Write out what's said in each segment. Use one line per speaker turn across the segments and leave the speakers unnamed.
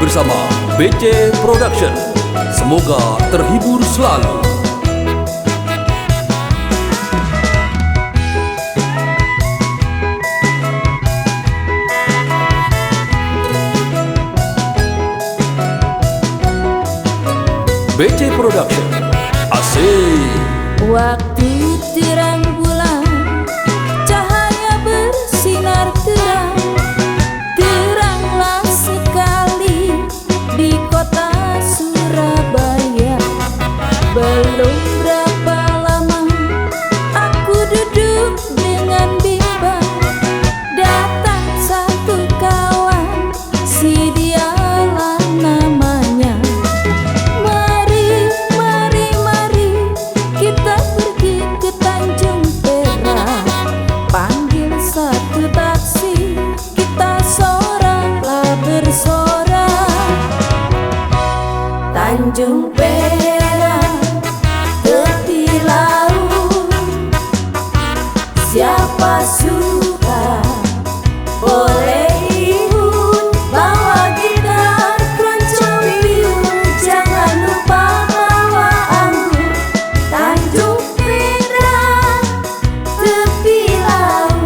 bersama BC Production. Semoga terhibur selalu. BC Production, asik.
Waktu terang bulan, cahaya bersinar terang, teranglah sekali di kota Surabaya. Belum berapa lama aku duduk dengan bimbang, datang satu kawan, si dialah namanya. Kita pergi ke Tanjung Perak, panggil satu taksi, kita soraklah bersorak. Tanjung Perak, tepi laut, siapa suka boleh ikut, bawa gitar, keroncong biul, jangan lupa bawa anggur. Tanjung Perak, tepi laut.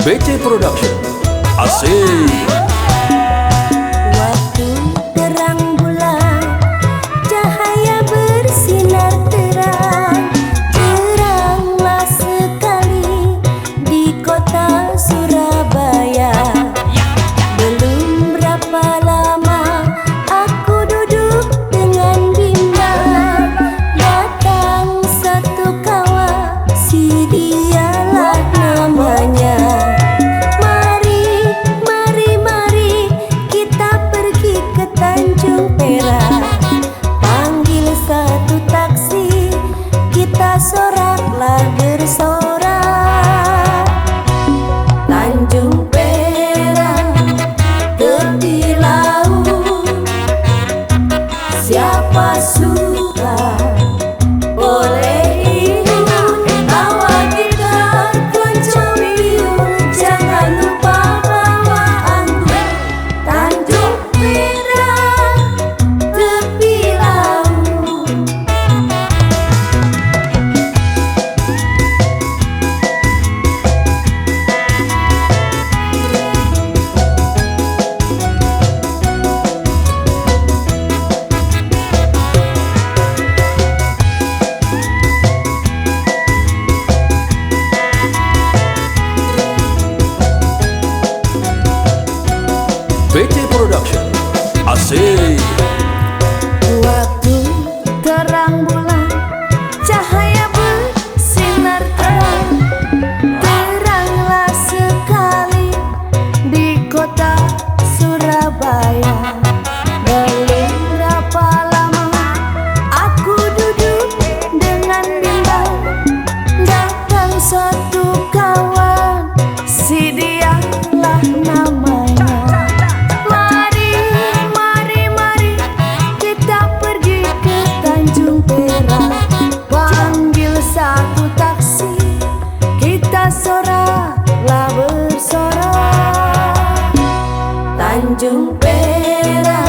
BC Production, asik.
Waktu terang bulan, cahaya bersinar terang, teranglah sekali di kota Surabaya. Belum berapa lama aku duduk dengan bimbang, datang satu kawan, si dialah namanya. Tanjung Perak, panggil satu taksi, kita soraklah bersorak. Tanjung Perak, tepi laut, siapa suka boleh ikut, bawa gitar, keroncong biul, jangan lupa bawa anggur. Tanjung
BC Production, asik.
waktu terang bulan, cahaya bersinar terang, teranglah sekali di kota Surabaya. Belum berapa lama aku duduk dengan bimbang, datang suatu kawan, si dialah namanya. Soraklah bersorak. Tanjung Perak,